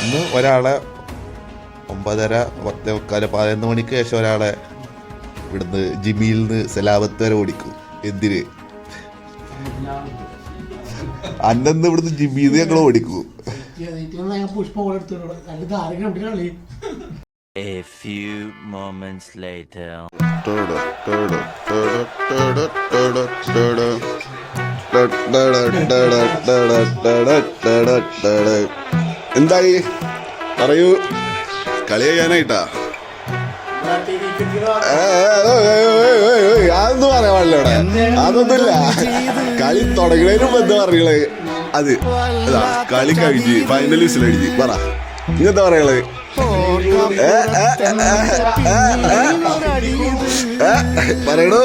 ഇന്ന് ഒരാളെ 9:30, 10:45, 11 മണിക്ക് ശേഷം ഒരാളെ ഇവിടുന്ന് ജിമ്മിയിൽ നിന്ന് സലാബത്ത് വരെ ഓടിക്കും. എന്തിന്? അന്നെന്ന് ഇവിടുന്ന് ജിമ്മിൽ നിന്ന് ഞങ്ങൾ ഓടിക്കും. A few moments later. എന്തായി പറയൂ. കളി ചെയ്യാനായിട്ടാ? അതൊന്നും പറയാൻ പാടില്ല ഇവിടെ. അതൊന്നുമില്ല. കളി തുടങ്ങണതിന് മുമ്പ് എന്താ പറയണേ? അത് കളി കഴിഞ്ഞ് ഫൈനൽ വിസിലടിച്ച് പറ. ഇങ്ങനത്തെ പറയണത് പറയണു.